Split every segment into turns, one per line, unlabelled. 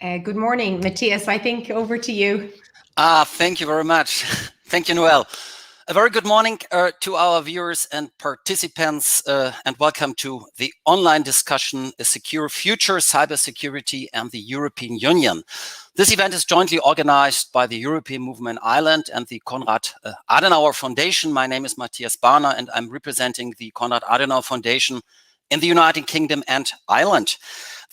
Good morning, Matthias. I think over to you.
Thank you very much. Thank you, Noel. A very good morning to our viewers and participants, and welcome to the online discussion, A Secure Future, Cybersecurity and the European Union. This event is jointly organized by the European Movement Ireland and the Konrad Adenauer Foundation. My name is Matthias Barner, and I'm representing the Konrad Adenauer Foundation in the United Kingdom and Ireland.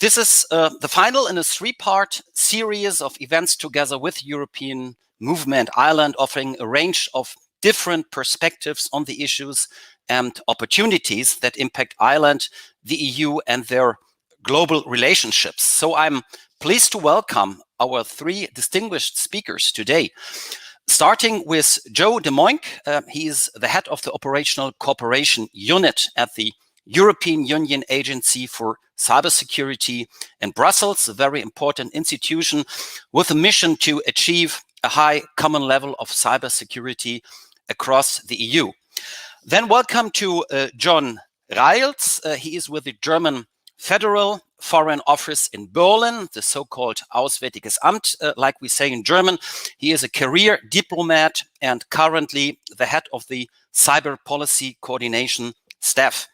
This is the final in a three-part series of events together with European Movement Ireland, offering a range of different perspectives on the issues and opportunities that impact Ireland, the EU, and their global relationships. So I'm pleased to welcome our three distinguished speakers today. Starting with Joe de Moink. He is the head of the Operational Cooperation Unit at the European Union Agency for Cybersecurity in Brussels, a very important institution with a mission to achieve a high common level of cybersecurity across the EU. Then welcome to John Reils. He is with the German Federal Foreign Office in Berlin, the so-called Auswärtiges Amt, like we say in German. He is a career diplomat and currently the head of the Cyber Policy Coordination staff.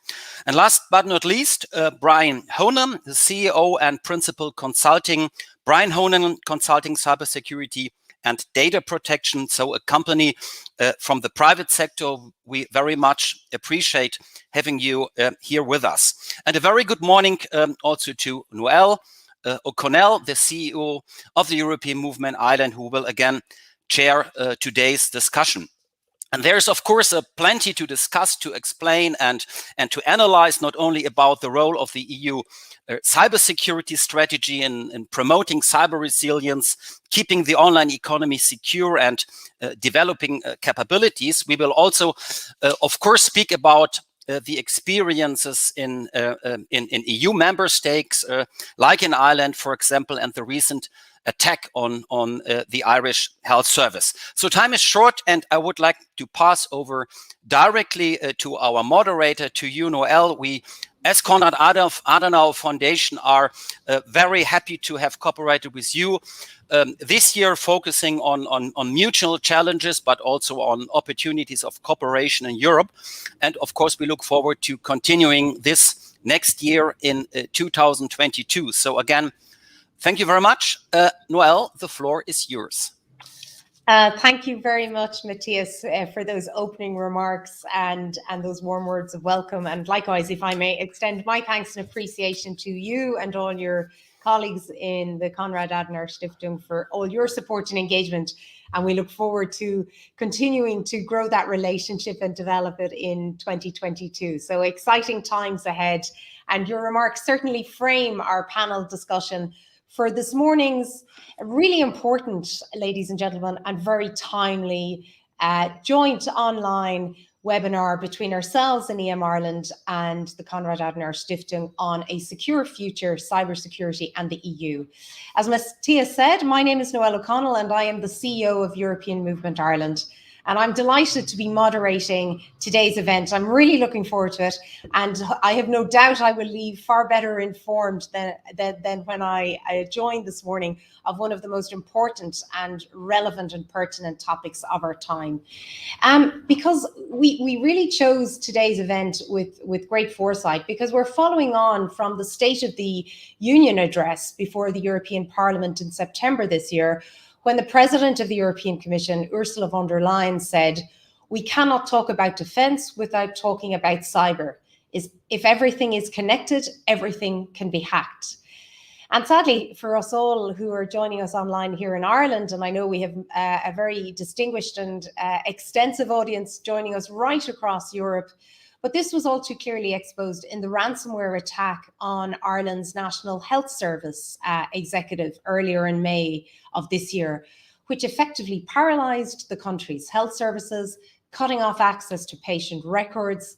And last but not least, Brian Honan, the CEO and Principal Consulting, Brian Honan Consulting Cybersecurity and Data Protection, so a company from the private sector. We very much appreciate having you here with us. And a very good morning also to Noel O'Connell, the CEO of the European Movement Ireland, who will again chair today's discussion. And there's, of course, plenty to discuss, to explain, and to analyze, not only about the role of the EU cybersecurity strategy in promoting cyber resilience, keeping the online economy secure, and developing capabilities. We will also, of course, speak about the experiences in EU member states, like in Ireland, for example, and the recent attack on the Irish Health Service. So time is short, and I would like to pass over directly to our moderator, to you, Noel. We, as Konrad Adenauer Foundation, are very happy to have cooperated with you this year, focusing on mutual challenges, but also on opportunities of cooperation in Europe. And of course, we look forward to continuing this next year in 2022. So again, thank you very much. Noel, the floor is yours.
Thank you very much, Matthias, for those opening remarks and those warm words of welcome. And likewise, if I may extend my thanks and appreciation to you and all your colleagues in the Konrad Adenauer Stiftung for all your support and engagement. And we look forward to continuing to grow that relationship and develop it in 2022. So exciting times ahead. And your remarks certainly frame our panel discussion for this morning's really important, ladies and gentlemen, and very timely joint online webinar between ourselves in EM Ireland and the Konrad Adenauer Stiftung on a secure future, cybersecurity and the EU. As Matthias said, my name is Noel O'Connell and I am the CEO of European Movement Ireland. And I'm delighted to be moderating today's event. I'm really looking forward to it. And I have no doubt I will leave far better informed than when I joined this morning of one of the most important and relevant and pertinent topics of our time. Because we really chose today's event with great foresight, because we're following on from the State of the Union address before the European Parliament in September this year, when the President of the European Commission, Ursula von der Leyen, said, "We cannot talk about defence without talking about cyber. If everything is connected, everything can be hacked." And sadly, for us all who are joining us online here in Ireland, and I know we have a very distinguished and extensive audience joining us right across Europe, but this was all too clearly exposed in the ransomware attack on Ireland's National Health Service executive earlier in May of this year, which effectively paralysed the country's health services, cutting off access to patient records,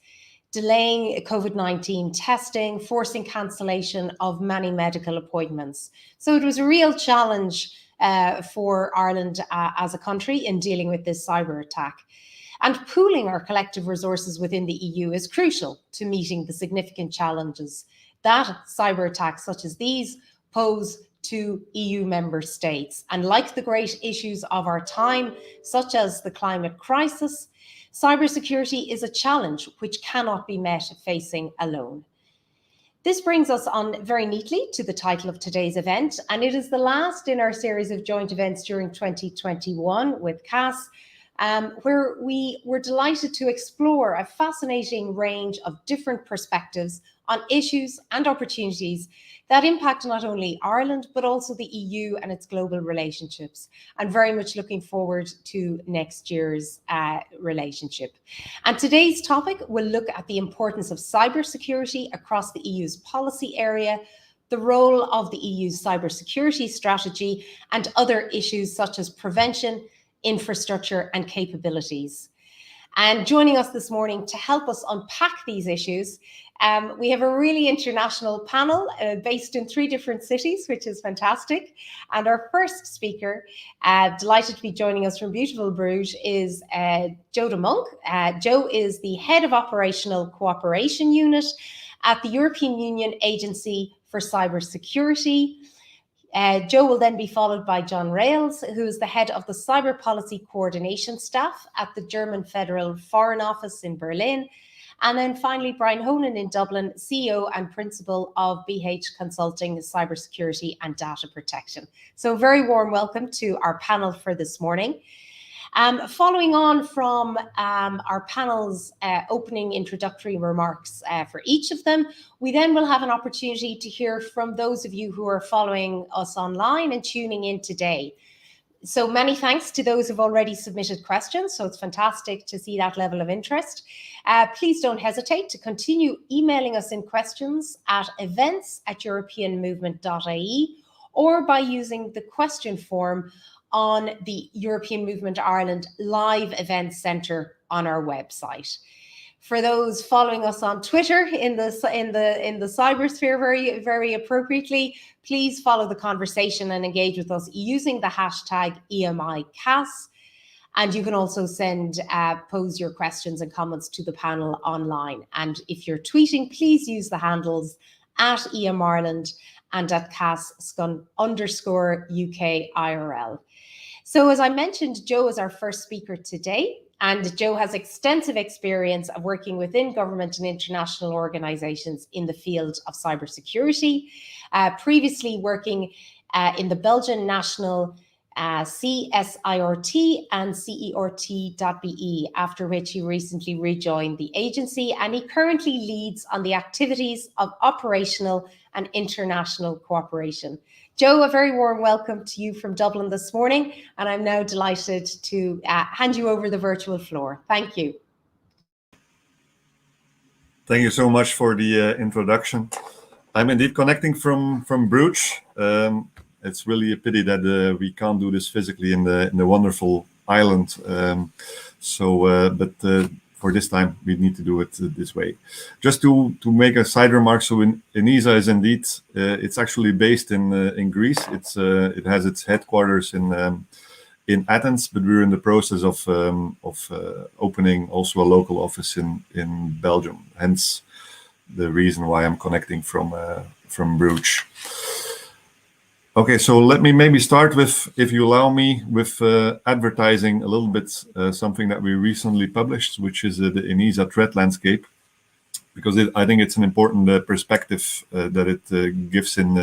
delaying COVID-19 testing, forcing cancellation of many medical appointments. So it was a real challenge for Ireland as a country in dealing with this cyber attack. And pooling our collective resources within the EU is crucial to meeting the significant challenges that cyber attacks such as these pose to EU member states. And like the great issues of our time, such as the climate crisis, cybersecurity is a challenge which cannot be met facing alone. This brings us on very neatly to the title of today's event, and it is the last in our series of joint events during 2021 with CAS, where we were delighted to explore a fascinating range of different perspectives on issues and opportunities that impact not only Ireland, but also the EU and its global relationships. And very much looking forward to next year's relationship. And today's topic will look at the importance of cybersecurity across the EU's policy area, the role of the EU's cybersecurity strategy, and other issues such as prevention, infrastructure, and capabilities. And joining us this morning to help us unpack these issues, we have a really international panel based in 3 different cities, which is fantastic. And our first speaker, delighted to be joining us from beautiful Bruges, is Joe de Monk. Joe is the Head of Operational Cooperation Unit at the European Union Agency for Cybersecurity. Joe will then be followed by John Rails, who is the head of the Cyber Policy Coordination Staff at the German Federal Foreign Office in Berlin. And then finally, Brian Honan in Dublin, CEO and Principal of BH Consulting, Cybersecurity and Data Protection. So a very warm welcome to our panel for this morning. Following on from our panel's opening introductory remarks for each of them, we then will have an opportunity to hear from those of you who are following us online and tuning in today. So many thanks to those who've already submitted questions. So it's fantastic to see that level of interest. Please don't hesitate to continue emailing us in questions at events@europeanmovement.ie or by using the question form on the European Movement Ireland live events centre on our website. For those following us on Twitter in the cybersphere very appropriately, please follow the conversation and engage with us using the hashtag EMICAS. And you can also pose your questions and comments to the panel online. And if you're tweeting, please use the handles at @EMIreland and at @CAS_UK_IRL. So as I mentioned, Joe is our first speaker today, and Joe has extensive experience of working within government and international organizations in the field of cybersecurity, previously working in the Belgian National CSIRT and CERT.be, after which he recently rejoined the agency, and he currently leads on the activities of operational and international cooperation. Joe, a very warm welcome to you from Dublin this morning, and I'm now delighted to hand you over the virtual floor. Thank you.
Thank you so much for the introduction. I'm indeed connecting from Bruges. It's really a pity that we can't do this physically in the wonderful island. But for this time, we need to do it this way. Just to make a side remark, so ENISA is indeed, it's actually based in Greece. It has its headquarters in Athens, but we're in the process of opening also a local office in Belgium. Hence the reason why I'm connecting from Bruges. Okay, so let me maybe start with, if you allow me, with advertising a little bit something that we recently published, which is the ENISA threat landscape, because I think it's an important perspective that it gives in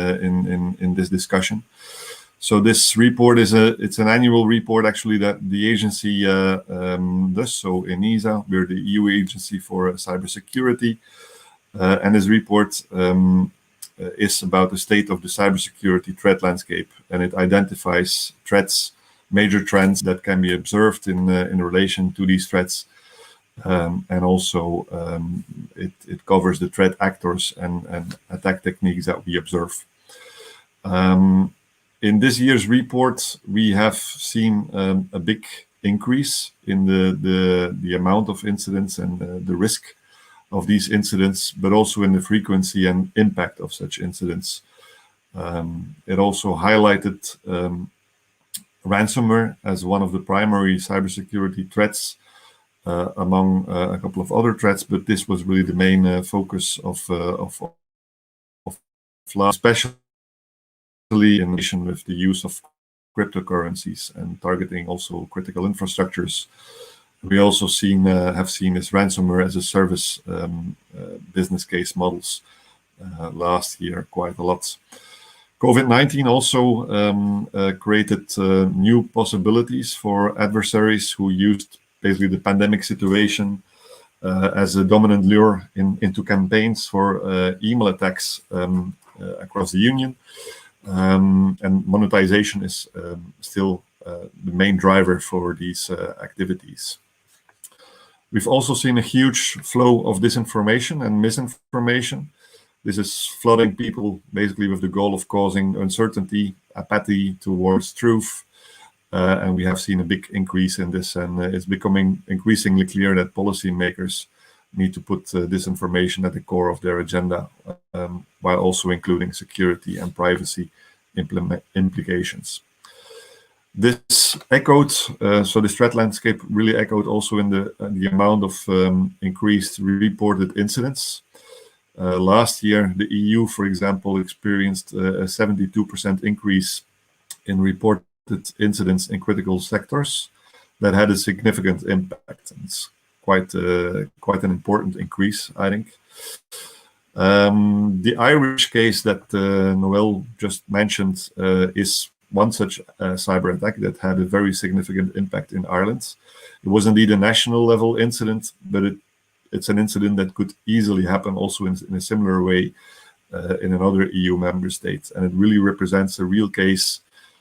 this discussion. So this report it's an annual report actually that the agency does. So ENISA, we're the EU agency for cybersecurity, and this report is about the state of the cybersecurity threat landscape, and it identifies threats, major trends that can be observed in relation to these threats, and also it covers the threat actors and attack techniques that we observe. In this year's report, we have seen a big increase in the amount of incidents and the risk of these incidents, but also in the frequency and impact of such incidents. It also highlighted ransomware as one of the primary cybersecurity threats among a couple of other threats, but this was really the main focus of especially in addition with the use of cryptocurrencies and targeting also critical infrastructures. We also have seen this ransomware as a service business case models last year quite a lot. COVID-19 also created new possibilities for adversaries who used basically the pandemic situation as a dominant lure into campaigns for email attacks across the Union. And monetization is still the main driver for these activities. We've also seen a huge flow of disinformation and misinformation. This is flooding people basically with the goal of causing uncertainty, apathy towards truth. And we have seen a big increase in this, and it's becoming increasingly clear that policymakers need to put disinformation at the core of their agenda, while also including security and privacy implications. This echoed, so this threat landscape really echoed also in the amount of increased reported incidents. Last year, the EU, for example, experienced a 72% increase in reported incidents in critical sectors that had a significant impact. It's quite an important increase, I think. The Irish case that Noel just mentioned is one such cyber attack that had a very significant impact in Ireland. It was indeed a national level incident, but it's an incident that could easily happen also in a similar way in another EU member state. And it really represents a real case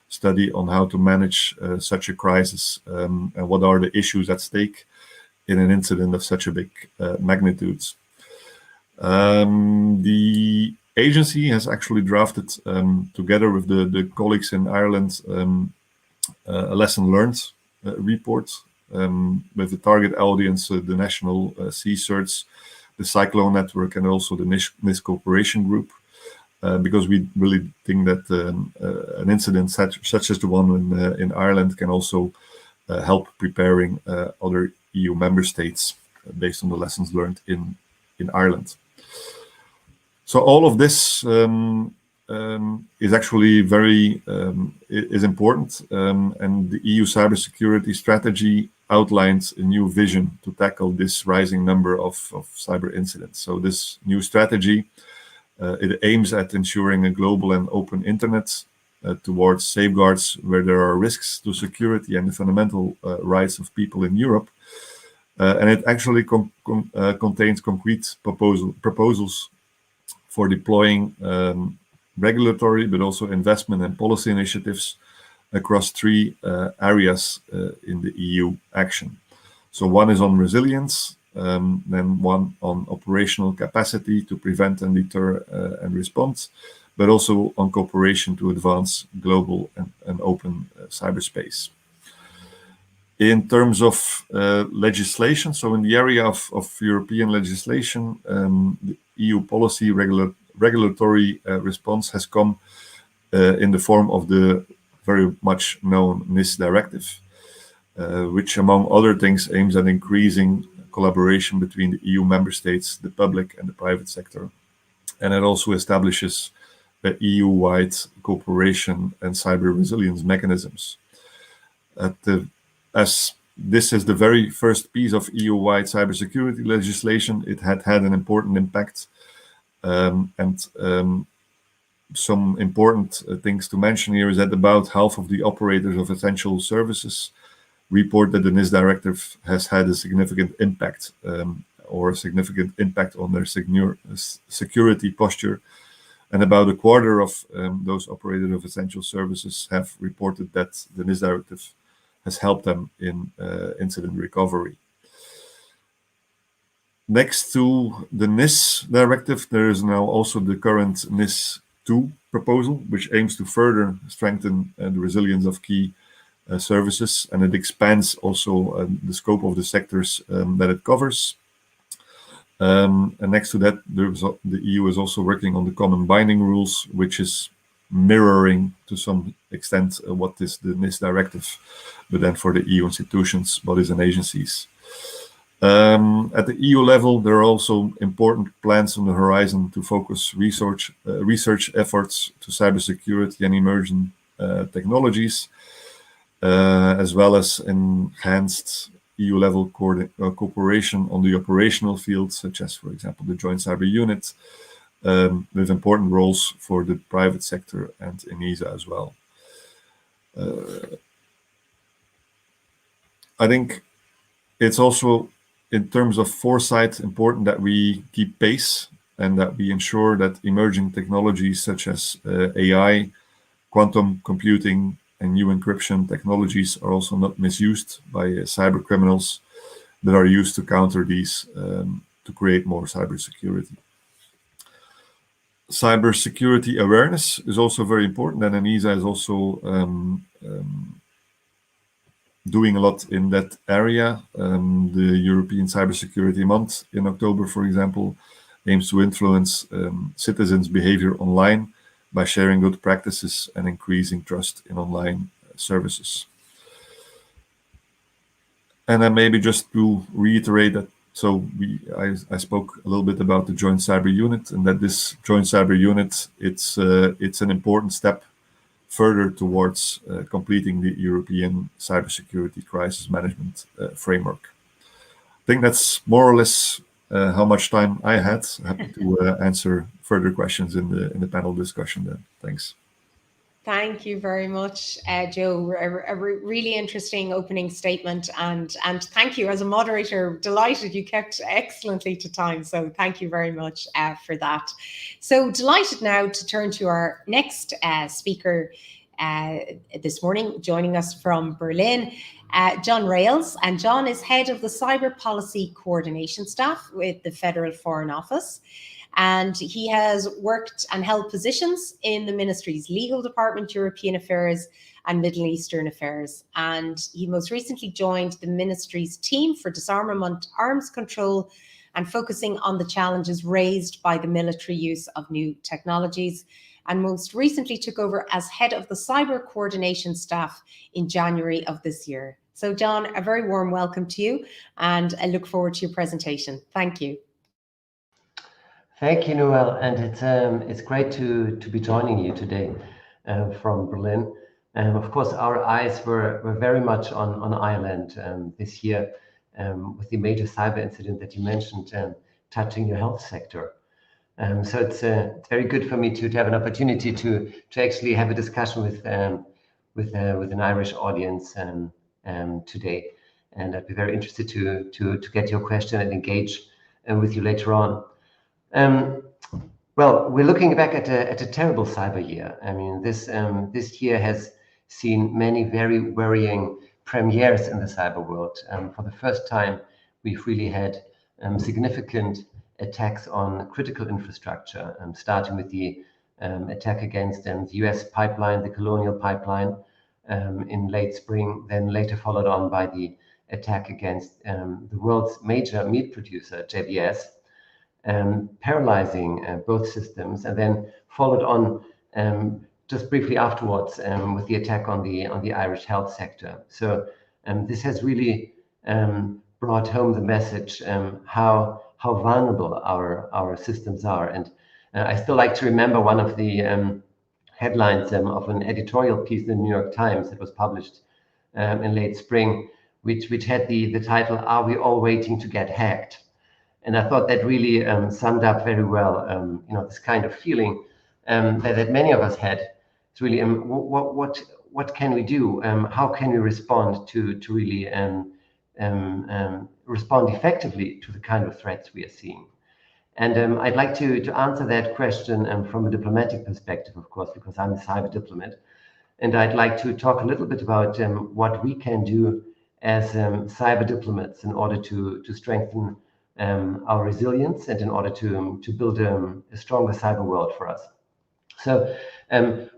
study on how to manage such a crisis and what are the issues at stake in an incident of such a big magnitude. The agency has actually drafted, together with the colleagues in Ireland, a lesson learned report with the target audience, the National Sea Search, the Cyclone Network, and also the NIS Cooperation Group, because we really think that an incident such as the one in Ireland can also help preparing other EU member states based on the lessons learned in Ireland. So all of this is actually very is important, and the EU cybersecurity strategy outlines a new vision to tackle this rising number of cyber incidents. So this new strategy, it aims at ensuring a global and open internet towards safeguards where there are risks to security and the fundamental rights of people in Europe. And it actually contains concrete proposals for deploying regulatory, but also investment and policy initiatives across three areas in the EU action. So one is on resilience, then one on operational capacity to prevent and deter and respond, but also on cooperation to advance global and open cyberspace. In terms of legislation, so in the area of European legislation, the EU policy regulatory response has come in the form of the very much known NIS directive, which among other things aims at increasing collaboration between the EU member states, the public and the private sector. And it also establishes EU-wide cooperation and cyber resilience mechanisms. As this is the very first piece of EU-wide cybersecurity legislation, it had an important impact. Some important things to mention here is that about half of the operators of essential services report that the NIS directive has had a significant impact or a significant impact on their security posture. And about a quarter of those operators of essential services have reported that the NIS directive has helped them in incident recovery. Next to the NIS directive, there is now also the current NIS 2 proposal, which aims to further strengthen the resilience of key services, and it expands also the scope of the sectors that it covers. And next to that, the EU is also working on the common binding rules, which is mirroring to some extent what is the NIS directive, but then for the EU institutions, bodies and agencies. At the EU level, there are also important plans on the horizon to focus research efforts to cybersecurity and emerging technologies, as well as enhanced EU-level cooperation on the operational fields, such as, for example, the Joint Cyber Unit, with important roles for the private sector and ENISA as well. I think it's also, in terms of foresight, important that we keep pace and that we ensure that emerging technologies such as AI, quantum computing, and new encryption technologies are also not misused by cyber criminals that are used to counter these to create more cybersecurity. Cybersecurity awareness is also very important, and ENISA is also doing a lot in that area. The European Cybersecurity Month in October, for example, aims to influence citizens' behavior online by sharing good practices and increasing trust in online services. And then maybe just to reiterate that, so I spoke a little bit about the Joint Cyber Unit, and that this Joint Cyber Unit, it's an important step further towards completing the European cybersecurity crisis management framework. I think that's more or less how much time I had. Happy to answer further questions in the panel discussion then. Thanks.
Thank you very much, Joe. A really interesting opening statement, and thank you as a moderator. Delighted you kept excellently to time, so thank you very much for that. So delighted now to turn to our next speaker this morning, joining us from Berlin, John Rales, and John is head of the Cyber Policy Coordination Staff with the Federal Foreign Office. And he has worked and held positions in the ministry's legal department, European Affairs and Middle Eastern Affairs. And he most recently joined the ministry's team for disarmament, arms control, and focusing on the challenges raised by the military use of new technologies. And most recently took over as head of the Cyber Coordination Staff in January of this year. So John, a very warm welcome to you, and I look forward to your presentation. Thank you.
Thank you, Noelle, and it's great to be joining you today from Berlin. Of course, our eyes were very much on Ireland this year with the major cyber incident that you mentioned touching your health sector. So it's very good for me to have an opportunity to actually have a discussion with an Irish audience today, and I'd be very interested to get your question and engage with you later on. Well, we're looking back at a terrible cyber year. I mean, this year has seen many very worrying premieres in the cyber world. For the first time, we've really had significant attacks on critical infrastructure, starting with the attack against the US pipeline, the Colonial Pipeline, in late spring, then later followed on by the attack against the world's major meat producer, JBS, paralyzing both systems, and then followed on just briefly afterwards with the attack on the Irish health sector. So this has really brought home the message how vulnerable our systems are. And I still like to remember one of the headlines of an editorial piece in the New York Times that was published in late spring, which had the title, "Are We All Waiting to Get Hacked?" And I thought that really summed up very well, this kind of feeling that many of us had. It's really, what can we do? How can we respond to really respond effectively to the kind of threats we are seeing? And I'd like to answer that question from a diplomatic perspective, of course, because I'm a cyber diplomat. And I'd like to talk a little bit about what we can do as cyber diplomats in order to strengthen our resilience and in order to build a stronger cyber world for us. So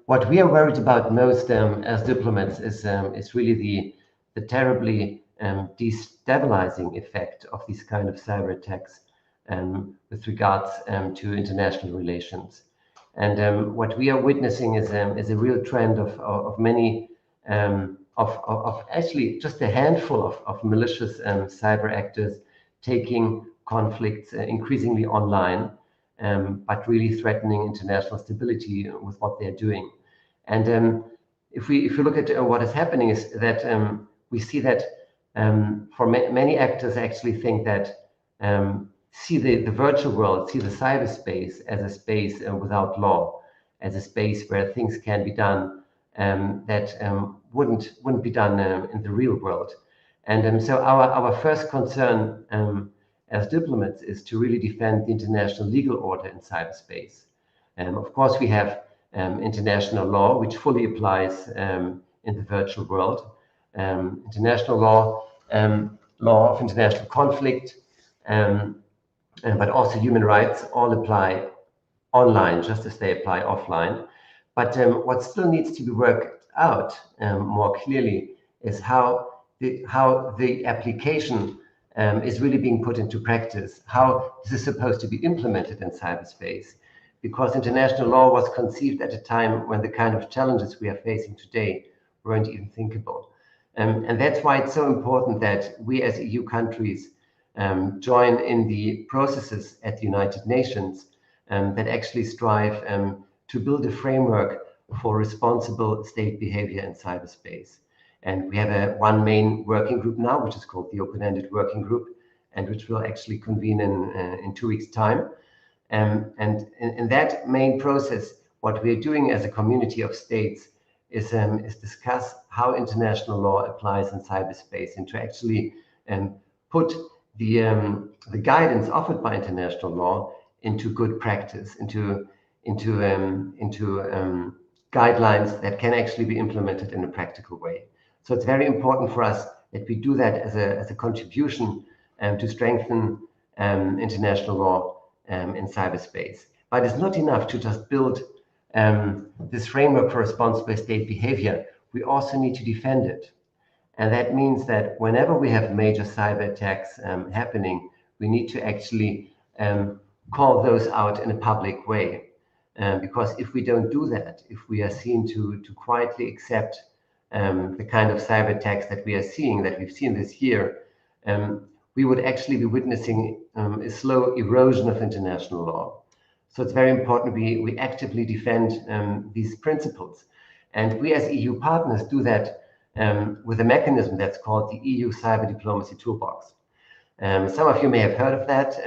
what we are worried about most as diplomats is really the terribly destabilizing effect of these kind of cyber attacks with regards to international relations. And what we are witnessing is a real trend of many of actually just a handful of malicious cyber actors taking conflicts increasingly online, but really threatening international stability with what they're doing. And if we look at what is happening, is that we see that for many actors actually think that see the virtual world, see the cyberspace as a space without law, as a space where things can be done that wouldn't be done in the real world. And so our first concern as diplomats is to really defend the international legal order in cyberspace. Of course, we have international law, which fully applies in the virtual world. International law, law of international conflict, but also human rights all apply online, just as they apply offline. But what still needs to be worked out more clearly is how the application is really being put into practice, how this is supposed to be implemented in cyberspace. Because international law was conceived at a time when the kind of challenges we are facing today weren't even thinkable. And that's why it's so important that we as EU countries join in the processes at the United Nations that actually strive to build a framework for responsible state behavior in cyberspace. And we have one main working group now, which is called the Open-Ended Working Group, and which will actually convene in 2 weeks' time. And in that main process, what we're doing as a community of states is discuss how international law applies in cyberspace, and to actually put the guidance offered by international law into good practice, into guidelines that can actually be implemented in a practical way. So it's very important for us that we do that as a contribution to strengthen international law in cyberspace. But it's not enough to just build this framework for responsible state behavior. We also need to defend it. And that means that whenever we have major cyber attacks happening, we need to actually call those out in a public way. Because if we don't do that, if we are seen to quietly accept the kind of cyber attacks that we are seeing, that we've seen this year, we would actually be witnessing a slow erosion of international law. So it's very important we actively defend these principles. And we as EU partners do that with a mechanism that's called the EU Cyber Diplomacy Toolbox. Some of you may have heard of that.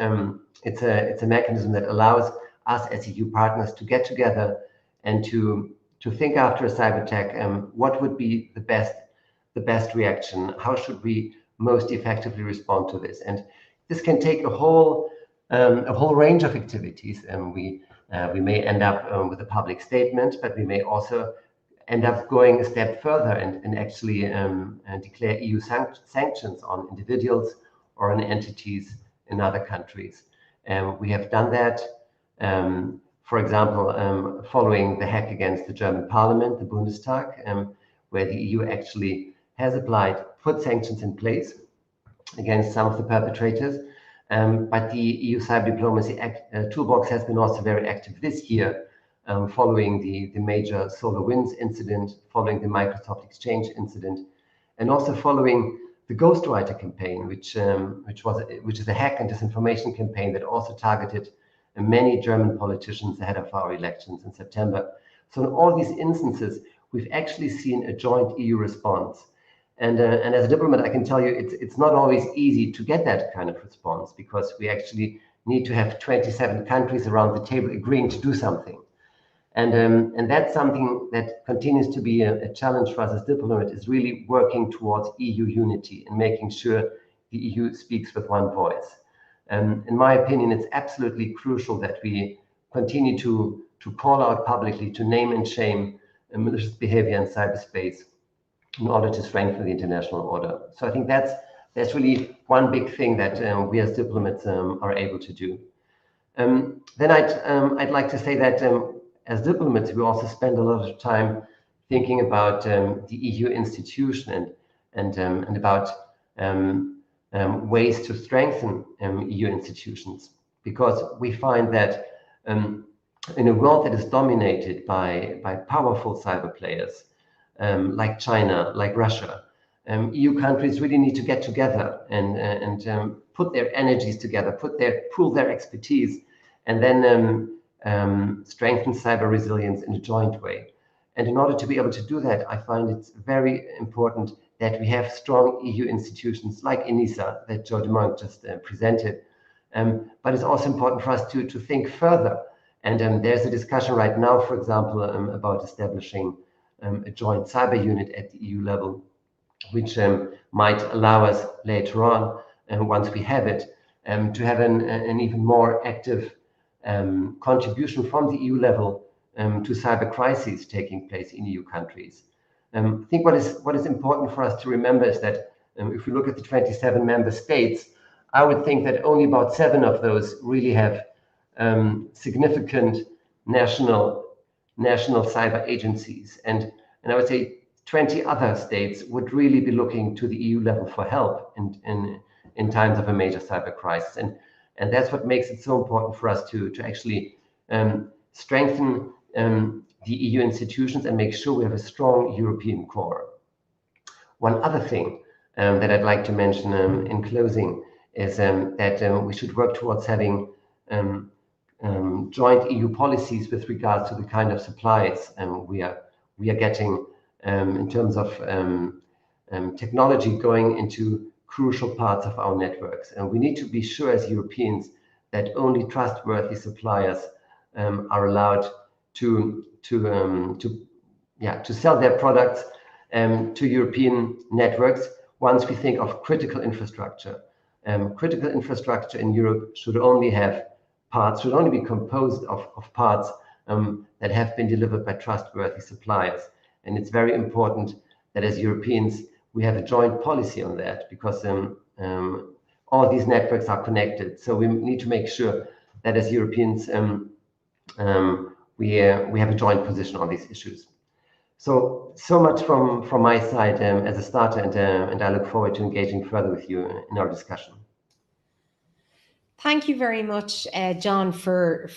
It's a mechanism that allows us as EU partners to get together and to think after a cyber attack, what would be the best reaction? How should we most effectively respond to this? And this can take a whole range of activities. And we may end up with a public statement, but we may also end up going a step further and actually declare EU sanctions on individuals or on entities in other countries. We have done that, for example, following the hack against the German parliament, the Bundestag, where the EU actually has put sanctions in place against some of the perpetrators. But the EU Cyber Diplomacy Toolbox has been also very active this year, following the major SolarWinds incident, following the Microsoft Exchange incident, and also following the Ghostwriter campaign, which is a hack and disinformation campaign that also targeted many German politicians ahead of our elections in September. So in all these instances, we've actually seen a joint EU response. And as a diplomat, I can tell you it's not always easy to get that kind of response, because we actually need to have 27 countries around the table agreeing to do something. And that's something that continues to be a challenge for us as diplomats, is really working towards EU unity and making sure the EU speaks with one voice. In my opinion, it's absolutely crucial that we continue to call out publicly, to name and shame malicious behavior in cyberspace in order to strengthen the international order. So I think that's really one big thing that we as diplomats are able to do. Then I'd like to say that as diplomats, we also spend a lot of time thinking about the EU institution and about ways to strengthen EU institutions, because we find that in a world that is dominated by powerful cyber players like China, like Russia, EU countries really need to get together and put their energies together, pool their expertise, and then strengthen cyber resilience in a joint way. And in order to be able to do that, I find it's very important that we have strong EU institutions like ENISA that Joe DeMonk just presented. But it's also important for us to think further. And there's a discussion right now, for example, about establishing a joint cyber unit at the EU level, which might allow us later on, once we have it, to have an even more active contribution from the EU level to cyber crises taking place in EU countries. I think what is important for us to remember is that if we look at the 27 member states, I would think that only about 7 of those really have significant national cyber agencies, and I would say 20 other states would really be looking to the EU level for help in times of a major cyber crisis, and that's what makes it so important for us to actually strengthen the EU institutions and make sure we have a strong European core. One other thing that I'd like to mention in closing is that we should work towards having joint EU policies with regards to the kind of supplies we are getting in terms of technology going into crucial parts of our networks. And we need to be sure as Europeans that only trustworthy suppliers are allowed to sell their products to European networks once we think of critical infrastructure. Critical infrastructure in Europe should only be composed of parts that have been delivered by trustworthy suppliers. And it's very important that as Europeans, we have a joint policy on that, because all these networks are connected. So we need to make sure that as Europeans, we have a joint position on these issues. So much from my side as a starter, and I look forward to engaging further with you in our discussion.
Thank you very much, John, for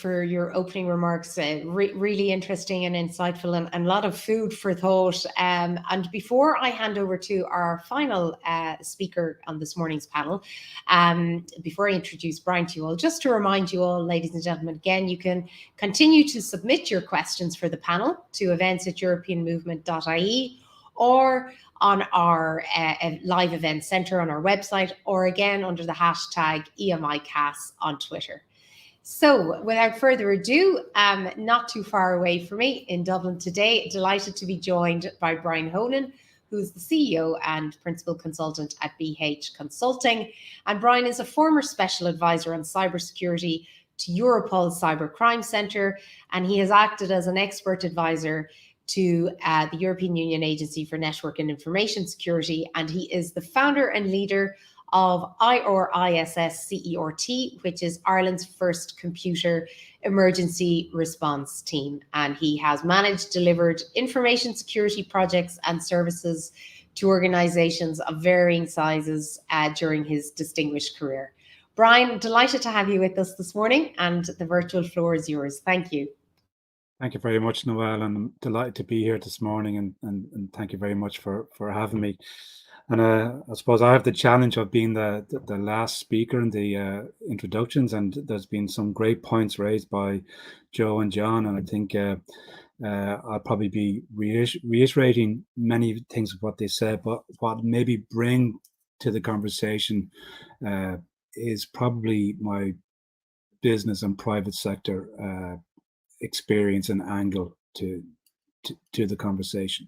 your opening remarks. Really interesting and insightful, and a lot of food for thought. And before I hand over to our final speaker on this morning's panel, before I introduce Brian to you all, just to remind you all, ladies and gentlemen, again, you can continue to submit your questions for the panel to events@europeanmovement.ie, or on our live event center on our website, or again under the hashtag EMICAS on Twitter. So without further ado, not too far away from me in Dublin today, delighted to be joined by Brian Honan, who's the CEO and Principal Consultant at BH Consulting. And Brian is a former Special Advisor on Cybersecurity to Europol's Cybercrime Centre, and he has acted as an expert advisor to the European Union Agency for Network and Information Security, and he is the founder and leader of IRISS CERT, which is Ireland's first computer emergency response team. And he has delivered information security projects and services to organisations of varying sizes during his distinguished career. Brian, delighted to have you with us this morning, and the virtual floor is yours. Thank you.
Thank you very much, Noelle, and I'm delighted to be here this morning, and thank you very much for having me. And I suppose I have the challenge of being the last speaker in the introductions, and there's been some great points raised by Joe and John, and I think I'll probably be reiterating many things of what they said, but what maybe bring to the conversation is probably my business and private sector experience and angle to the conversation.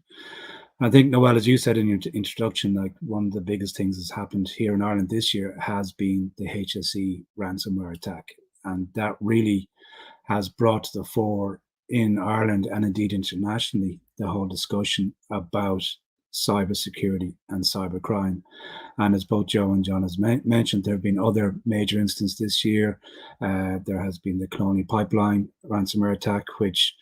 I think, Noelle, as you said in your introduction, like one of the biggest things that's happened here in Ireland this year has been the HSE ransomware attack, and that really has brought to the fore in Ireland and indeed internationally the whole discussion about cybersecurity and cybercrime. And as both Joe and John has mentioned, there have been other major instances this year. There has been the Colonial Pipeline ransomware attack, which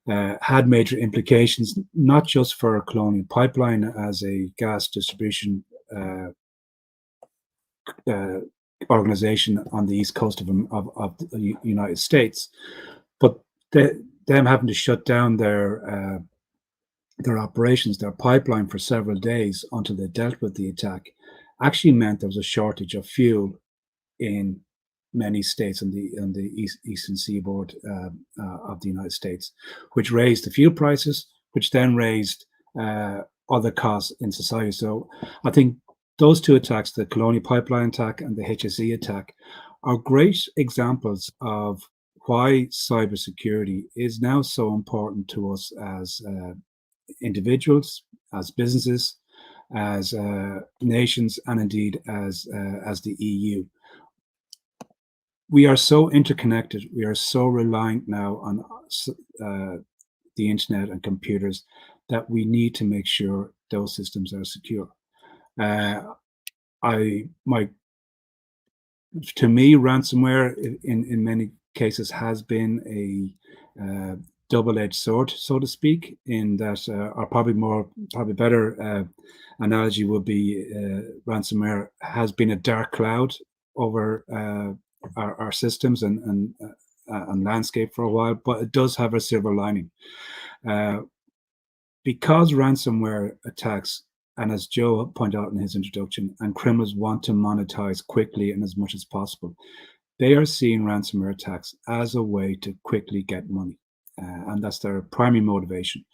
had major implications, not just for Colonial Pipeline as a gas distribution organization on the east coast of the United States, but them having to shut down their operations, their pipeline for several days until they dealt with the attack. actually meant there was a shortage of fuel in many states on the eastern seaboard of the United States, which raised the fuel prices, which then raised other costs in society. So I think those two attacks, the Colonial Pipeline attack and the HSE attack, are great examples of why cybersecurity is now so important to us as individuals, as businesses, as nations, and indeed as the EU. We are so interconnected. We are so reliant now on the internet and computers that we need to make sure those systems are secure. To me, ransomware in many cases has been a double-edged sword, so to speak, in that, or probably better analogy would be ransomware has been a dark cloud over our systems and landscape for a while, but it does have a silver lining. Because ransomware attacks, and as Joe pointed out in his introduction, and criminals want to monetize quickly and as much as possible, they are seeing ransomware attacks as a way to quickly get money. And that's their primary motivation.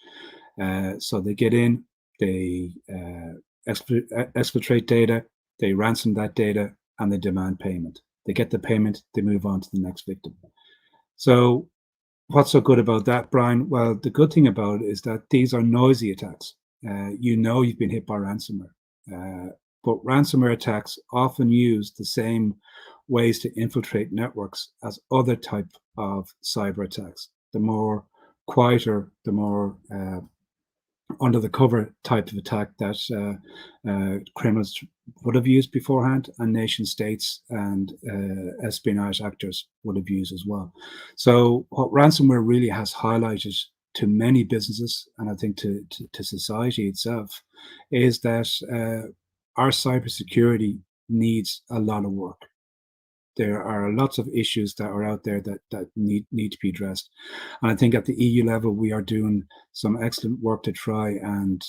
So they get in, they exfiltrate data, they ransom that data, and they demand payment. They get the payment, they move on to the next victim. So what's so good about that, Brian? Well, the good thing about it is that these are noisy attacks. You know you've been hit by ransomware. But ransomware attacks often use the same ways to infiltrate networks as other type of cyber attacks. The more quieter, the more under the cover type of attack that criminals would have used beforehand, and nation states and espionage actors would have used as well. So what ransomware really has highlighted to many businesses, and I think to society itself, is that our cybersecurity needs a lot of work. There are lots of issues that are out there that need to be addressed. And I think at the EU level, we are doing some excellent work to try and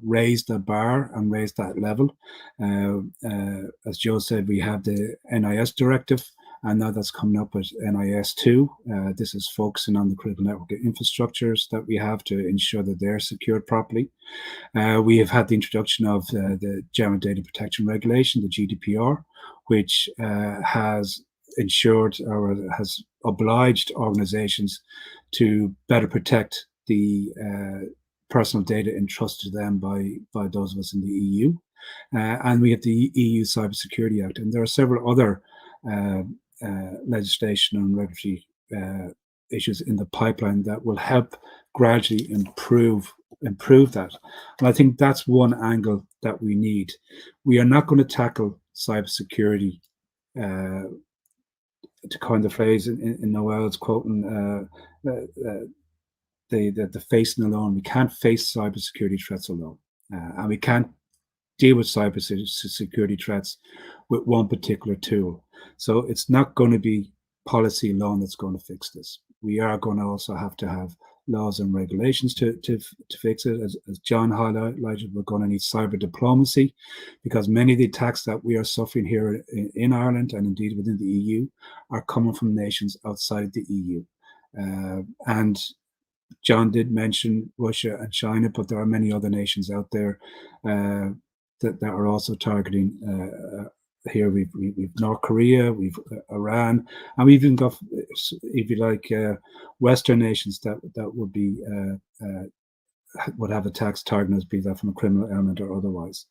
raise the bar and raise that level. As Joe said, we have the NIS directive, and now that's coming up with NIS 2. This is focusing on the critical network infrastructures that we have to ensure that they're secured properly. We have had the introduction of the General Data Protection Regulation, the GDPR, which has ensured or has obliged organizations to better protect the personal data entrusted to them by those of us in the EU. And we have the EU Cybersecurity Act, and there are several other legislation and regulatory issues in the pipeline that will help gradually improve that. And I think that's one angle that we need. We are not going to tackle cybersecurity, to coin the phrase in Noel's quoting, the facing alone. We can't face cybersecurity threats alone, and we can't deal with cybersecurity threats with one particular tool. So it's not going to be policy alone that's going to fix this. We are going to also have to have laws and regulations to fix it. As John highlighted, we're going to need cyber diplomacy, because many of the attacks that we are suffering here in Ireland and indeed within the EU are coming from nations outside the EU. And John did mention Russia and China, but there are many other nations out there that are also targeting. Here we've North Korea, we've Iran, and we've even got, if you like, Western nations that would be would have attacks targeting us, be that from a criminal element or otherwise.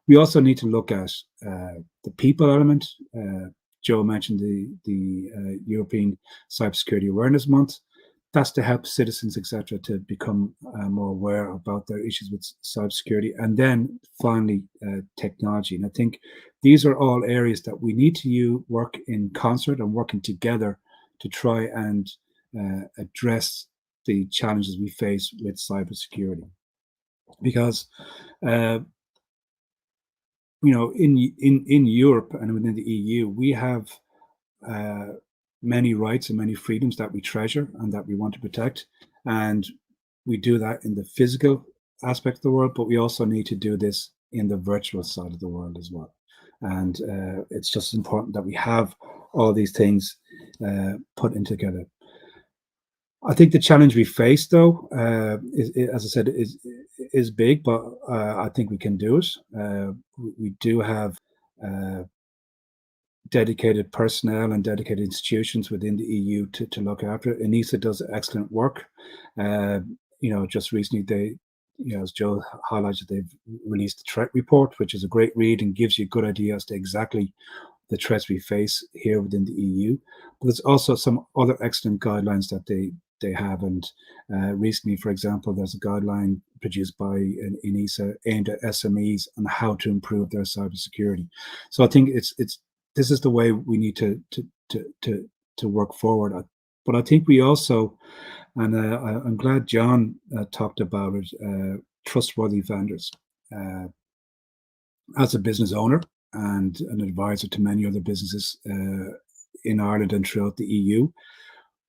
We also need to look at the people element. Joe mentioned the European Cybersecurity Awareness Month. That's to help citizens, etc., to become more aware about their issues with cybersecurity. And then finally, technology. And I think these are all areas that we need to work in concert and working together to try and address the challenges we face with cybersecurity. Because, in Europe and within the EU, we have many rights and many freedoms that we treasure and that we want to protect. And we do that in the physical aspect of the world, but we also need to do this in the virtual side of the world as well. And it's just important that we have all these things put in together. I think the challenge we face, though, is, as I said, is big, but I think we can do it. We do have dedicated personnel and dedicated institutions within the EU to look after it. ENISA does excellent work. Just recently as Joe highlighted, they've released a threat report, which is a great read and gives you a good idea as to exactly the threats we face here within the EU. But there's also some other excellent guidelines that they have. And recently, for example, there's a guideline produced by ENISA aimed at SMEs on how to improve their cybersecurity. So I think this is the way we need to work forward. But I think we also, and I'm glad John talked about it, trustworthy vendors. As a business owner and an advisor to many other businesses in Ireland and throughout the EU,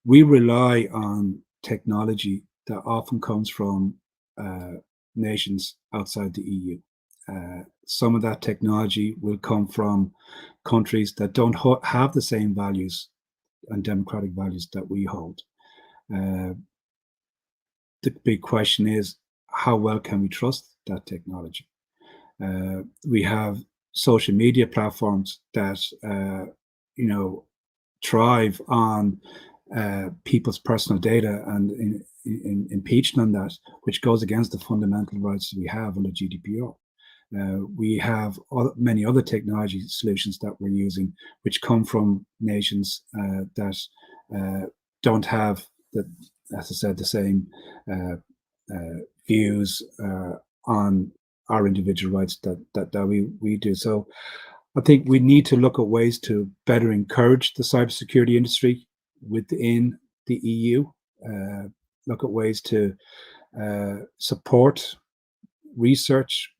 we rely on technology that often comes from nations outside the EU. Some of that technology will come from countries that don't have the same values and democratic values that we hold. The big question is, how well can we trust that technology? We have social media platforms that thrive on people's personal data and impeaching on that, which goes against the fundamental rights we have under GDPR. We have many other technology solutions that we're using, which come from nations that don't have, as I said, the same views on our individual rights that we do. So I think we need to look at ways to better encourage the cybersecurity industry within the EU, look at ways to support research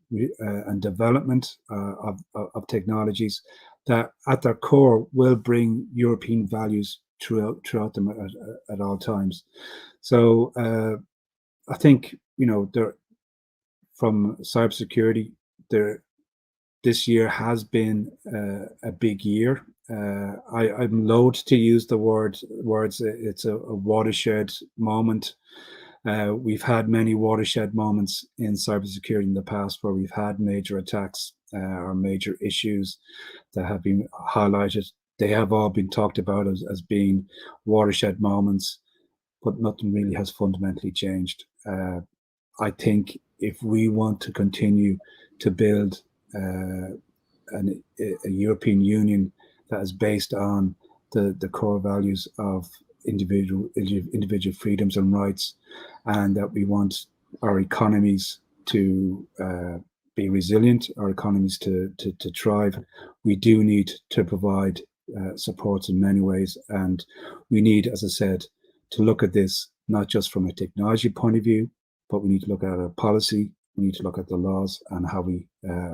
and development of technologies that at their core will bring European values throughout them at all times. So I think, from cybersecurity, this year has been a big year. I'm loath to use the words. It's a watershed moment. We've had many watershed moments in cybersecurity in the past where we've had major attacks or major issues that have been highlighted. They have all been talked about as being watershed moments, but nothing really has fundamentally changed. I think if we want to continue to build a European Union that is based on the core values of individual freedoms and rights, and that we want our economies to be resilient, our economies to thrive, we do need to provide supports in many ways. And we need, as I said, to look at this not just from a technology point of view, but we need to look at our policy, we need to look at the laws and how we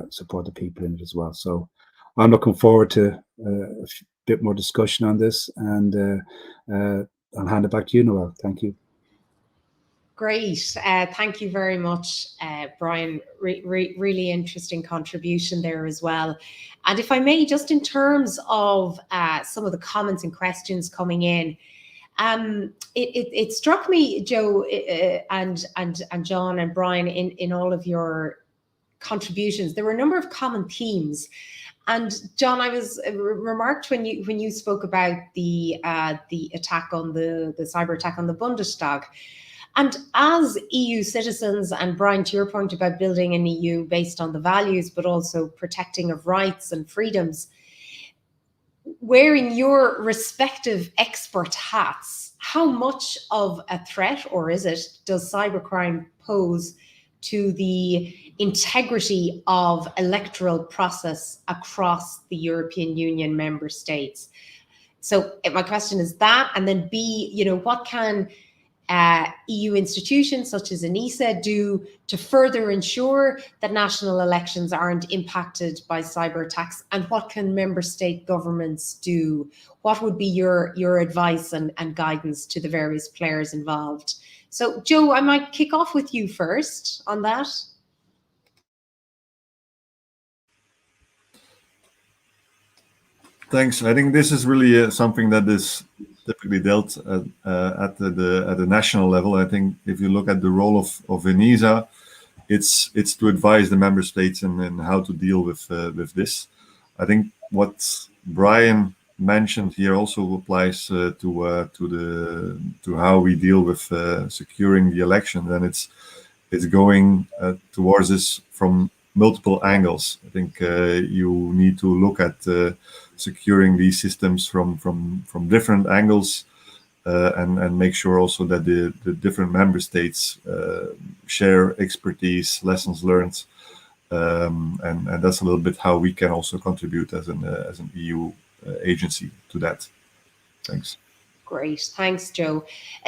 support the people in it as well. So I'm looking forward to a bit more discussion on this, and I'll hand it back to you, Noelle. Thank you.
Great. Thank you very much, Brian. Really interesting contribution there as well. And if I may, just in terms of some of the comments and questions coming in, it struck me, Joe, and John and Brian, in all of your contributions, there were a number of common themes. And John, I was remarked when you spoke about the attack on the cyber attack on the Bundestag. And as EU citizens, and Brian, to your point about building an EU based on the values, but also protecting of rights and freedoms, wearing your respective expert hats, how much of a threat, or does cybercrime pose to the integrity of electoral process across the European Union member states? So my question is that, and then B, what can EU institutions such as ENISA do to further ensure that national elections aren't impacted by cyber attacks, and what can member state governments do? What would be your advice and guidance to the various players involved? So Joe, I might kick off with you first on that.
Thanks. I think this is really something that is typically dealt at the national level. I think if you look at the role of ENISA, it's to advise the member states in how to deal with this. I think what Brian mentioned here also applies to how we deal with securing the election, and it's going towards this from multiple angles. I think you need to look at securing these systems from different angles, and make sure also that the different member states share expertise, lessons learned, and that's a little bit how we can also contribute as an EU agency to that. Thanks.
Great, thanks, Joe.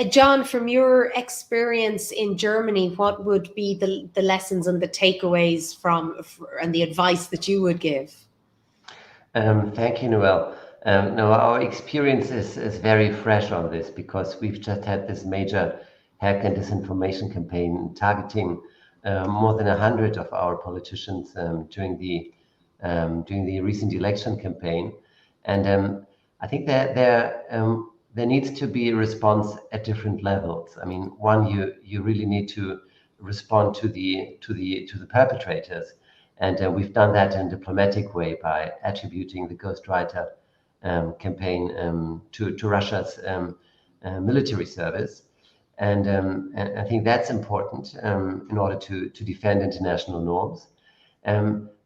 John, from your experience in Germany, what would be the lessons and the takeaways and the advice that you would give?
Thank you, Noel. No, our experience is very fresh on this, because we've just had this major hack and disinformation campaign targeting more than 100 of our politicians during the recent election campaign, and I think that there needs to be a response at different levels. I mean, one, you really need to respond to the perpetrators, and we've done that in a diplomatic way by attributing the Ghostwriter campaign to Russia's military service, and I think that's important in order to defend international norms.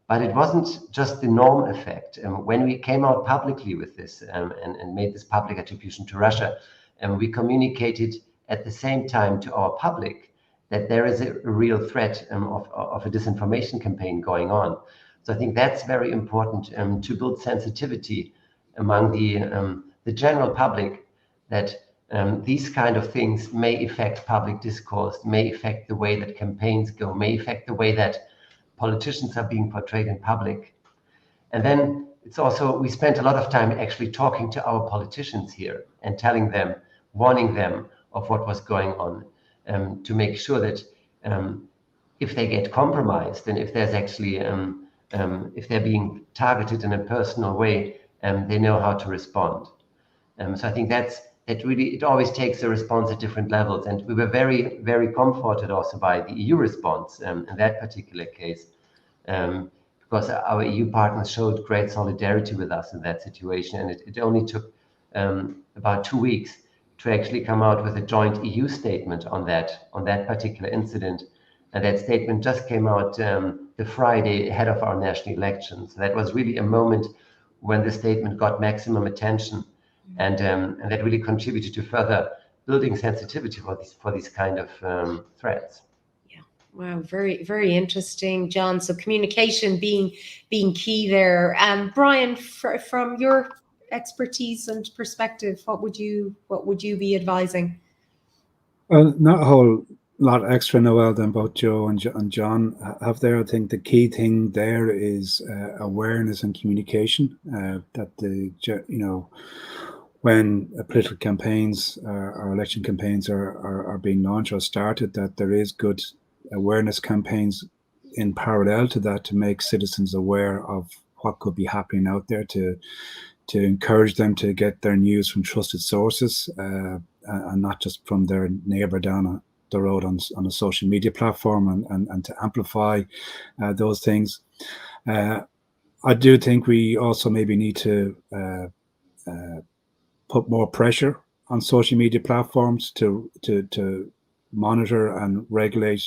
But it wasn't just the norm effect. When we came out publicly with this and made this public attribution to Russia, we communicated at the same time to our public that there is a real threat of a disinformation campaign going on. So I think that's very important to build sensitivity among the general public, that these kind of things may affect public discourse, may affect the way that campaigns go, may affect the way that politicians are being portrayed in public. And then it's also, we spent a lot of time actually talking to our politicians here and telling them, warning them of what was going on, to make sure that if they get compromised, and if there's actually, if they're being targeted in a personal way, they know how to respond. So I think it really always takes a response at different levels. And we were very, very comforted also by the EU response in that particular case, because our EU partners showed great solidarity with us in that situation. And it only took about 2 weeks to actually come out with a joint EU statement on that particular incident. And that statement just came out the Friday ahead of our national elections. So that was really a moment when the statement got maximum attention, and that really contributed to further building sensitivity for these kind of threats.
Yeah, wow, very, very interesting, John. So communication being key there. Brian, from your expertise and perspective, what would you be advising?
Well, not a whole lot extra, Noel, than both Joe and John have there. I think the key thing there is awareness and communication. That when political campaigns or election campaigns are being launched or started, that there is good awareness campaigns in parallel to that to make citizens aware of what could be happening out there, to encourage them to get their news from trusted sources and not just from their neighbor down the road on a social media platform, and to amplify those things. I do think we also maybe need to put more pressure on social media platforms to monitor and regulate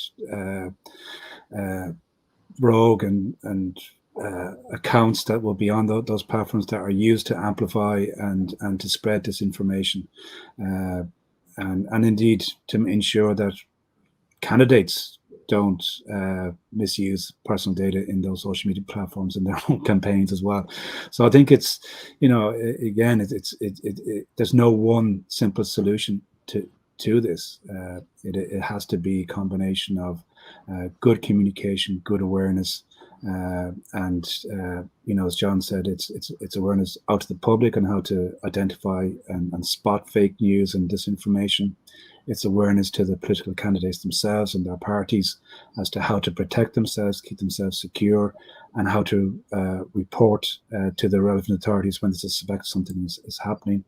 rogue and accounts that will be on those platforms that are used to amplify and to spread disinformation, and indeed to ensure that candidates don't misuse personal data in those social media platforms in their own campaigns as well. So I think it's, again, there's no one simple solution to this. It has to be a combination of good communication, good awareness, and as John said, it's awareness out to the public on how to identify and spot fake news and disinformation. It's awareness to the political candidates themselves and their parties as to how to protect themselves, keep themselves secure, and how to report to the relevant authorities when they suspect something is happening.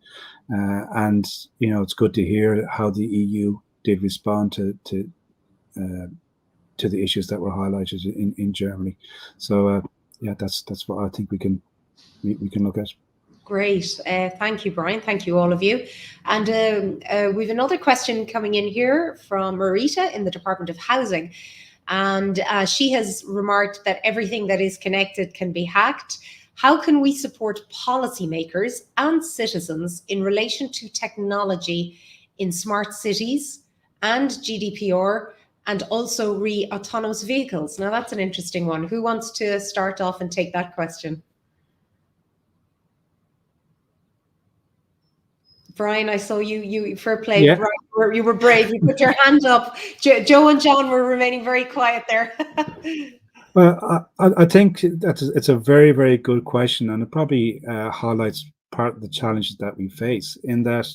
And it's good to hear how the EU did respond to the issues that were highlighted in Germany. So yeah, that's what I think we can look at.
Great. Thank you, Brian. Thank you, all of you. And we have another question coming in here from Marita in the Department of Housing. And she has remarked that everything that is connected can be hacked. How can we support policymakers and citizens in relation to technology in smart cities and GDPR, and also autonomous vehicles? Now, that's an interesting one. Who wants to start off and take that question? Brian, I saw you fair play.
Yeah.
Brian, you were brave. You put your hand up. Joe and John were remaining very quiet there.
Well, I think it's a very, very good question, and it probably highlights part of the challenges that we face, in that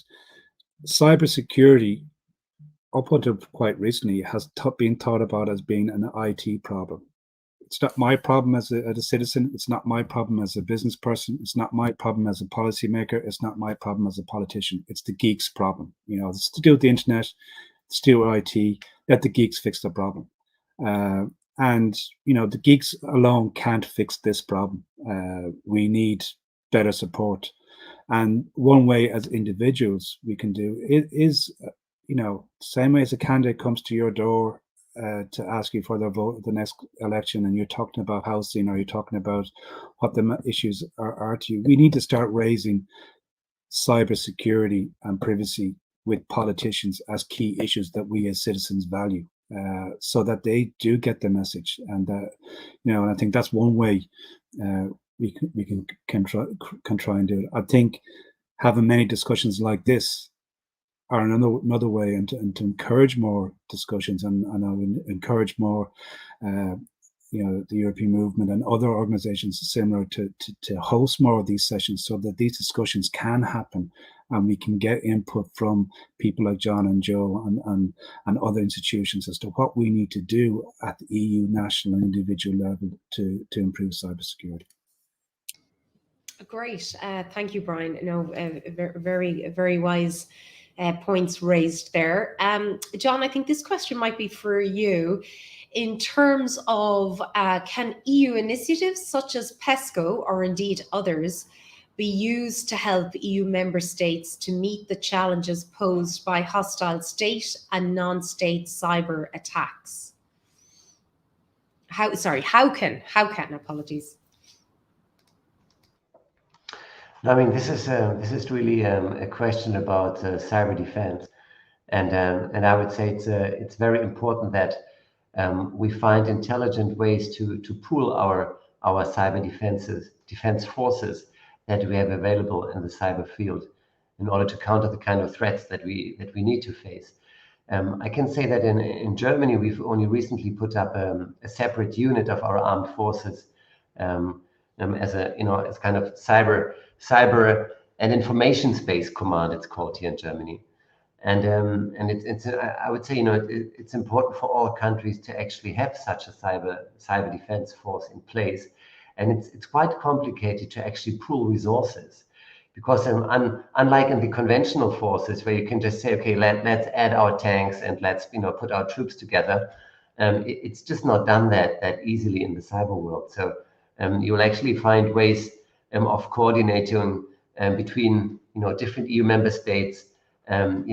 cybersecurity, up until quite recently, has been thought about as being an IT problem. It's not my problem as a citizen. It's not my problem as a business person. It's not my problem as a policymaker. It's not my problem as a politician. It's the geeks' problem. It's to do with the internet, it's to do with IT. Let the geeks fix the problem. And the geeks alone can't fix this problem. We need better support. And one way as individuals we can do it is, same way as a candidate comes to your door to ask you for their vote at the next election, and you're talking about housing, or you're talking about what the issues are to you. We need to start raising cybersecurity and privacy with politicians as key issues that we as citizens value, so that they do get the message. And and I think that's one way we can try and do it. I think having many discussions like this are another way, and to encourage more discussions, and I would encourage more, the European movement and other organizations similar to host more of these sessions, so that these discussions can happen, and we can get input from people like John and Joe and other institutions as to what we need to do at the EU national and individual level to improve cybersecurity.
Great. Thank you, Brian. Very, very wise points raised there. John, I think this question might be for you. In terms of can EU initiatives such as PESCO, or indeed others, be used to help EU member states to meet the challenges posed by hostile state and non-state cyber attacks? How can, apologies.
I mean, this is really a question about cyber defense, and I would say it's very important that we find intelligent ways to pool our cyber defense forces that we have available in the cyber field in order to counter the kind of threats that we need to face. I can say that in Germany we've only recently put up a separate unit of our armed forces as as kind of cyber and information space command, it's called here in Germany. And I would say it's important for all countries to actually have such a cyber defense force in place, and it's quite complicated to actually pool resources, because unlike in the conventional forces where you can just say, okay, let's add our tanks and let's put our troops together, it's just not done that easily in the cyber world. So you will actually find ways of coordinating between different EU member states, having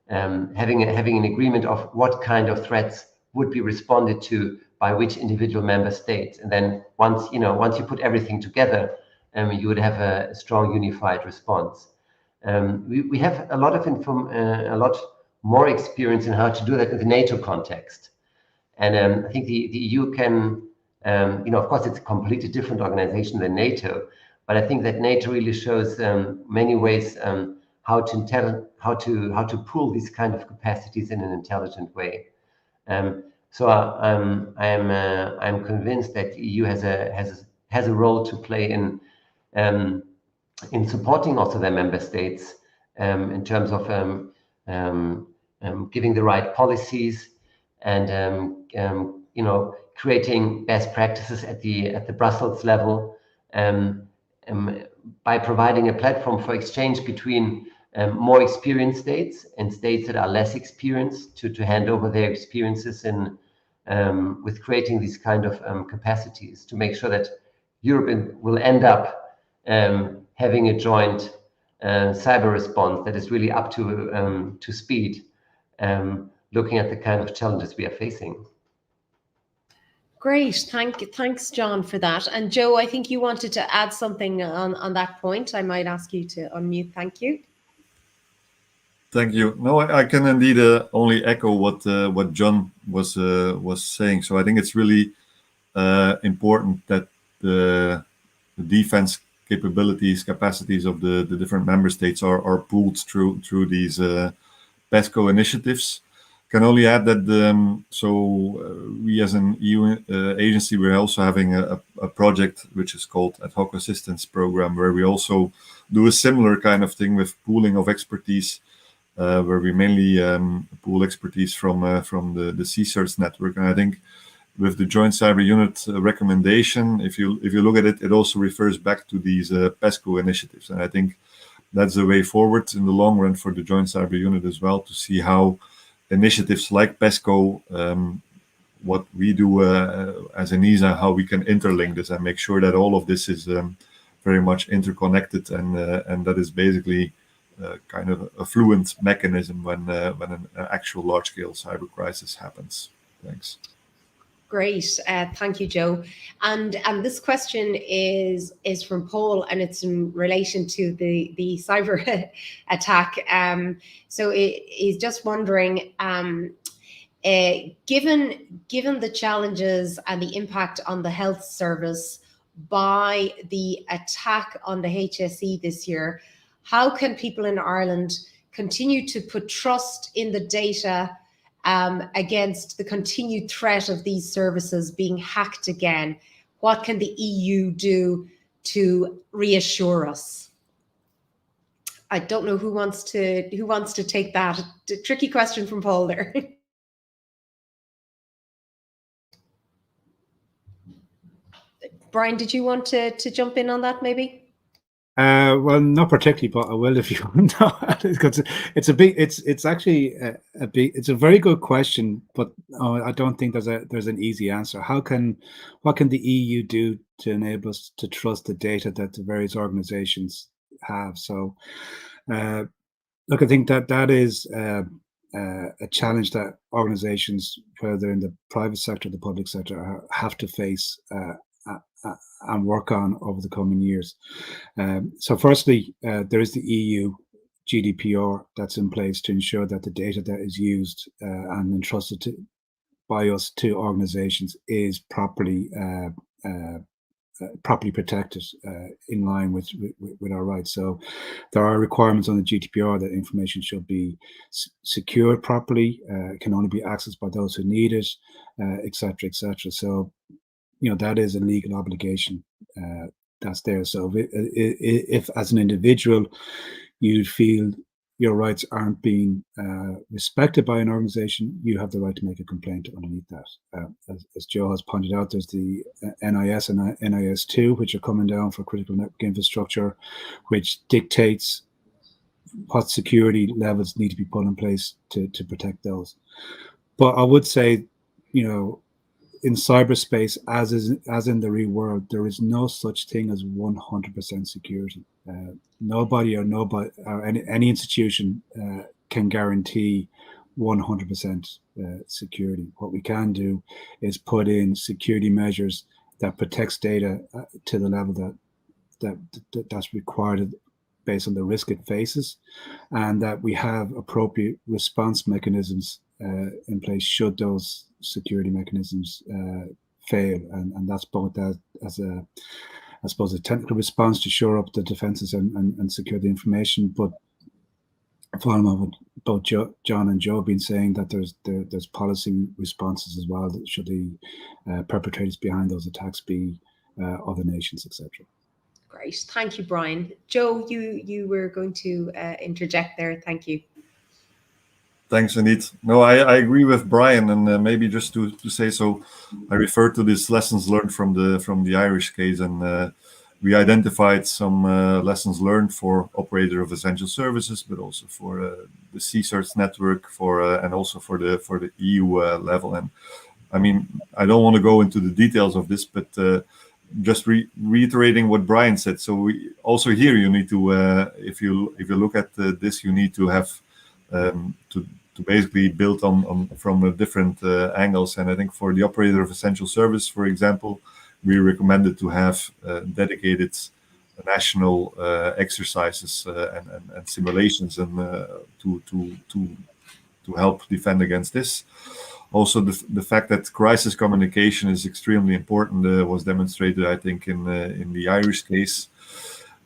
an agreement of what kind of threats would be responded to by which individual member states, and then once you put everything together, you would have a strong unified response. We have a lot more experience in how to do that in the NATO context, and I think the EU can. Of course, it's a completely different organization than NATO, but I think that NATO really shows many ways how to pool these kind of capacities in an intelligent way. So I'm convinced that the EU has a role to play in supporting also their member states in terms of giving the right policies, and creating best practices at the Brussels level, by providing a platform for exchange between more experienced states and states that are less experienced, to hand over their experiences in with creating these kind of capacities, to make sure that Europe will end up having a joint cyber response that is really up to speed, looking at the kind of challenges we are facing.
Great, thanks, John, for that. And Joe, I think you wanted to add something on that point. I might ask you to unmute. Thank you.
Thank you. No, I can indeed only echo what John was saying. So I think it's really important that the defense capabilities, capacities of the different member states are pooled through these PESCO initiatives. Can only add that we as an EU agency, we're also having a project which is called Ad Hoc Assistance Program, where we also do a similar kind of thing with pooling of expertise, where we mainly pool expertise from the CSIRTS network. And I think with the Joint Cyber Unit recommendation, if you look at it, it also refers back to these PESCO initiatives. And I think that's the way forward in the long run for the Joint Cyber Unit as well, to see how initiatives like PESCO, what we do as an ESA, how we can interlink this and make sure that all of this is very much interconnected, and that is basically kind of a fluent mechanism when an actual large-scale cyber crisis happens. Thanks.
Great, thank you, Joe. And this question is from Paul, and it's in relation to the cyber attack. So he's just wondering, given the challenges and the impact on the health service by the attack on the HSE this year, how can people in Ireland continue to put trust in the data against the continued threat of these services being hacked again? What can the EU do to reassure us? I don't know who wants to take that. A tricky question from Paul there. Brian, did you want to jump in on that maybe?
Well, not particularly, but I will if you want. It's a very good question, but I don't think there's an easy answer. What can the EU do to enable us to trust the data that the various organizations have? So, look, I think that is a challenge that organizations, whether in the private sector or the public sector, have to face and work on over the coming years. So firstly, there is the EU GDPR that's in place to ensure that the data that is used and entrusted by us to organizations is properly protected in line with our rights. So there are requirements on the GDPR that information should be secured properly, can only be accessed by those who need it, etc., etc. So that is a legal obligation that's there. So if as an individual you feel your rights aren't being respected by an organization, you have the right to make a complaint underneath that. As Joe has pointed out, there's the NIS and NIS2, which are coming down for critical network infrastructure, which dictates what security levels need to be put in place to protect those. But I would say, in cyberspace, as in the real world, there is no such thing as 100% security. Nobody or any institution can guarantee 100% security. What we can do is put in security measures that protects data to the level that's required based on the risk it faces, and that we have appropriate response mechanisms in place should those security mechanisms fail, and that's both as a technical response to shore up the defenses and secure the information. But following on what both John and Joe have been saying, that there's policy responses as well, that should the perpetrators behind those attacks be other nations, etc.
Great, thank you, Brian. Joe, you were going to interject there. Thank you.
Thanks, indeed. No, I agree with Brian, and maybe just to say so, I refer to these lessons learned from the Irish case, and we identified some lessons learned for operator of essential services, but also for the CSERTs network, and also for the EU level. And I mean, I don't want to go into the details of this, but just reiterating what Brian said. So we also here you need to, if you look at this, you need to have to basically build on from different angles. And I think for the operator of essential service, for example, we recommended to have dedicated national exercises and simulations and to help defend against this. Also, the fact that crisis communication is extremely important was demonstrated, I think, in the Irish case.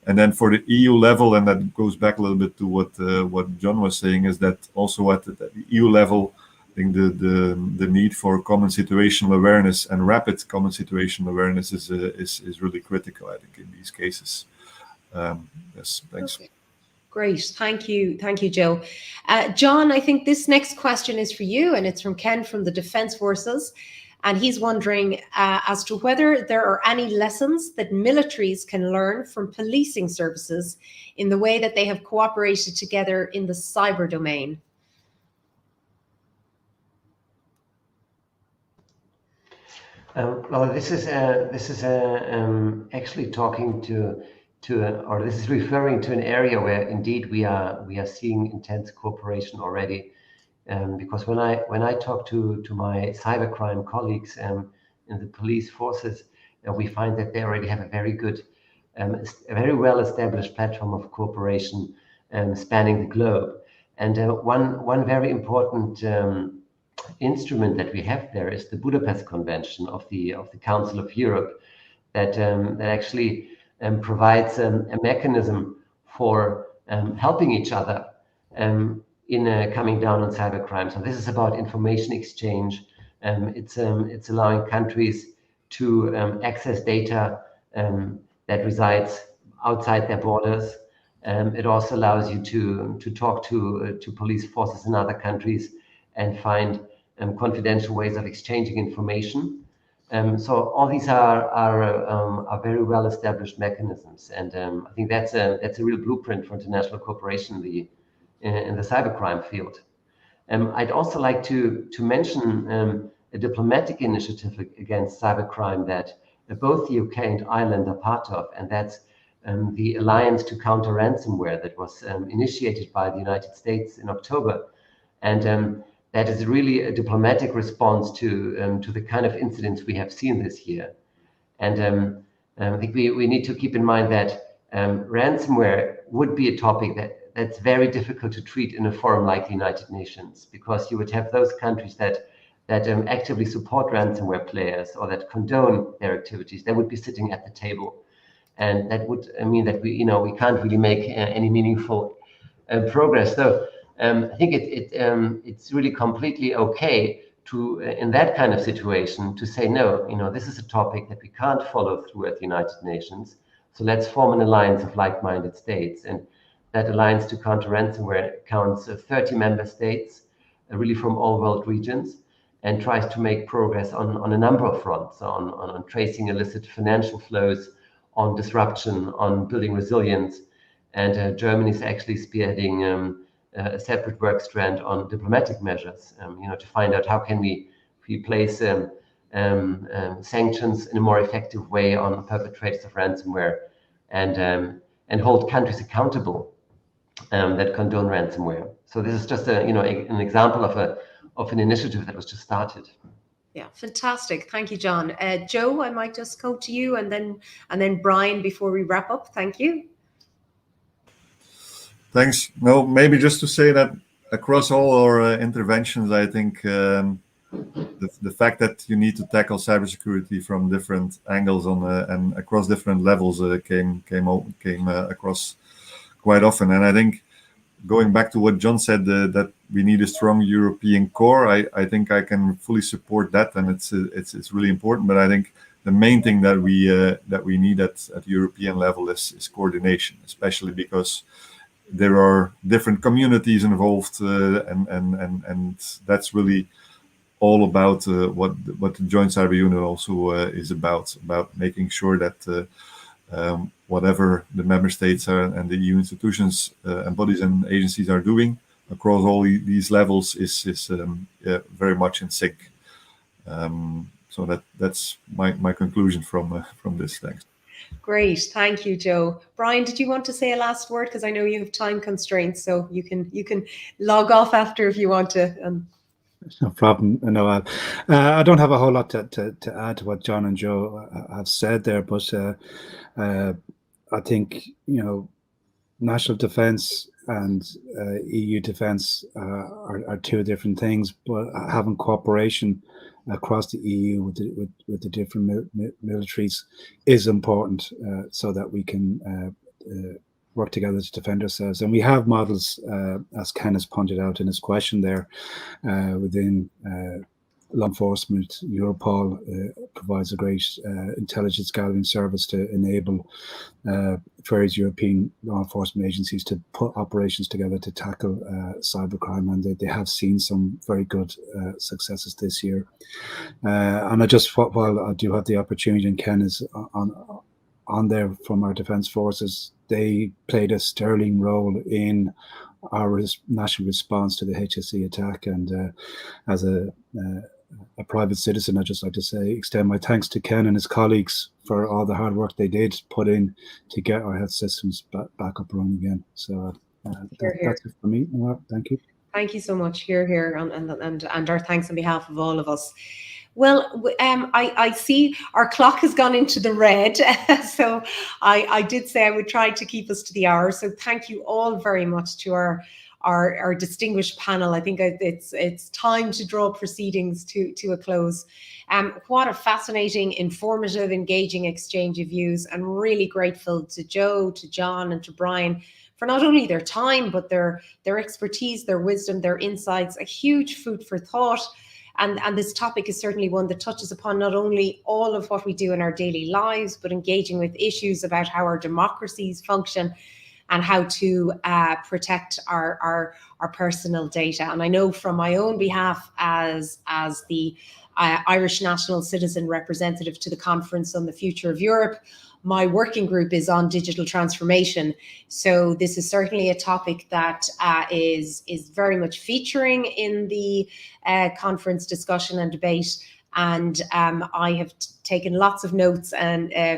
And then for the EU level, and that goes back a little bit to what John was saying, is that also at the EU level, I think the need for common situational awareness and rapid common situational awareness is really critical, I think, in these cases. Yes, thanks.
Okay. Great, thank you, Joe. John, I think this next question is for you, and it's from Ken from the Defence Forces. And he's wondering as to whether there are any lessons that militaries can learn from policing services in the way that they have cooperated together in the cyber domain.
Well, this is actually talking to, or this is referring to an area where indeed we are seeing intense cooperation already. Because when I talk to my cybercrime colleagues in the police forces, we find that they already have a very good, a very well-established platform of cooperation spanning the globe. And one very important instrument that we have there is the Budapest Convention of the Council of Europe that actually provides a mechanism for helping each other in coming down on cybercrime. So this is about information exchange. It's allowing countries to access data that resides outside their borders. It also allows you to talk to police forces in other countries and find confidential ways of exchanging information. So all these are very well-established mechanisms, and I think that's a real blueprint for international cooperation in the cybercrime field. I'd also like to mention a diplomatic initiative against cybercrime that both the UK and Ireland are part of, and that's the Alliance to Counter Ransomware that was initiated by the United States in October. And that is really a diplomatic response to the kind of incidents we have seen this year. And I think we need to keep in mind that ransomware would be a topic that's very difficult to treat in a forum like the United Nations, because you would have those countries that actively support ransomware players or that condone their activities. They would be sitting at the table, and that would mean that we can't really make any meaningful progress. So I think it's really completely okay to, in that kind of situation, to say no. This is a topic that we can't follow through at the United Nations. So let's form an alliance of like-minded states. And that Alliance to Counter Ransomware counts 30 member states, really from all world regions, and tries to make progress on a number of fronts, on tracing illicit financial flows, on disruption, on building resilience. And Germany is actually spearheading a separate work strand on diplomatic measures, to find out how can we place sanctions in a more effective way on perpetrators of ransomware, and hold countries accountable that condone ransomware. So this is just an example of an initiative that was just started.
Yeah, fantastic. Thank you, John. Joe, I might just go to you, and then Brian before we wrap up. Thank you.
Thanks. No, maybe just to say that across all our interventions, I think the fact that you need to tackle cybersecurity from different angles and across different levels came across quite often. And I think going back to what John said, that we need a strong European core, I think I can fully support that, and it's really important. But I think the main thing that we need at European level is coordination, especially because there are different communities involved, and that's really all about what the Joint Cyber Union also is about making sure that whatever the member states are and the EU institutions and bodies and agencies are doing across all these levels is very much in sync. So that's my conclusion from this. Thanks.
Great, thank you, Joe. Brian, did you want to say a last word? Because I know you have time constraints, so you can log off after if you want to.
No problem, Noel. I don't have a whole lot to add to what John and Joe have said there, but I think, you know, national defence and EU defence are two different things, but having cooperation across the EU with the different militaries is important, so that we can work together to defend ourselves. And we have models, as Ken has pointed out in his question there, within law enforcement. Europol provides a great intelligence gathering service to enable various European law enforcement agencies to put operations together to tackle cybercrime, and they have seen some very good successes this year. And while I do have the opportunity, and Ken is on there from our defence forces, they played a sterling role in our national response to the HSE attack. And as a private citizen, I'd just like to say, extend my thanks to Ken and his colleagues for all the hard work they did put in to get our health systems back up and running again. So that's it for me. Thank you.
Thank you so much. Hear, hear, and our thanks on behalf of all of us. Well, I see our clock has gone into the red, so I did say I would try to keep us to the hour. So thank you all very much to our distinguished panel. I think it's time to draw proceedings to a close. What a fascinating, informative, engaging exchange of views, and really grateful to Joe, to John, and to Brian for not only their time, but their expertise, their wisdom, their insights, a huge food for thought. And this topic is certainly one that touches upon not only all of what we do in our daily lives, but engaging with issues about how our democracies function and how to protect our personal data. And I know from my own behalf as the Irish National Citizen Representative to the Conference on the Future of Europe, my working group is on digital transformation. So this is certainly a topic that is very much featuring in the conference discussion and debate. And I have taken lots of notes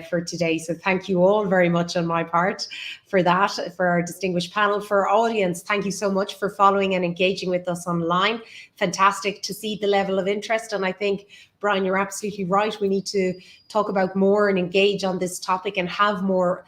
for today. So thank you all very much on my part for that, for our distinguished panel. For our audience, thank you so much for following and engaging with us online. Fantastic to see the level of interest. And I think, Brian, you're absolutely right. We need to talk about more and engage on this topic and have more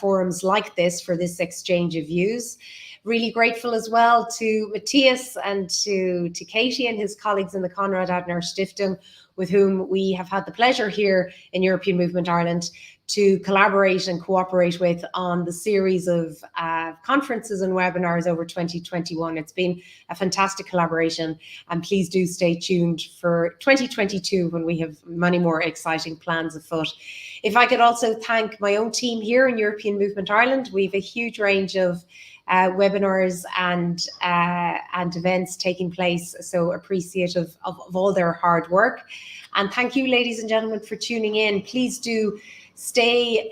forums like this for this exchange of views. Really grateful as well to Matthias and to Katie and his colleagues in the Konrad Adenauer Stiftung, with whom we have had the pleasure here in European Movement Ireland to collaborate and cooperate with on the series of conferences and webinars over 2021. It's been a fantastic collaboration, and please do stay tuned for 2022 when we have many more exciting plans afoot. If I could also thank my own team here in European Movement Ireland. We have a huge range of webinars and events taking place, so appreciative of all their hard work. And thank you, ladies and gentlemen, for tuning in. Please do stay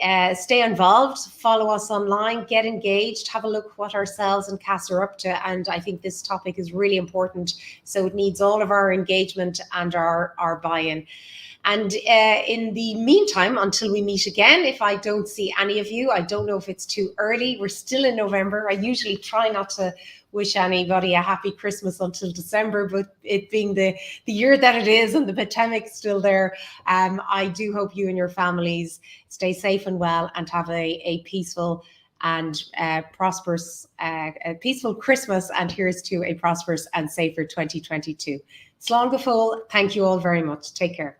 involved, follow us online, get engaged, have a look what ourselves and CAS are up to. And I think this topic is really important, so it needs all of our engagement and our buy-in. And in the meantime, until we meet again, if I don't see any of you, I don't know if it's too early. We're still in November. I usually try not to wish anybody a happy Christmas until December, but it being the year that it is and the pandemic still there, I do hope you and your families stay safe and well and have a peaceful and prosperous, peaceful Christmas, and here's to a prosperous and safer 2022. Slán go fóill. Thank you all very much. Take care.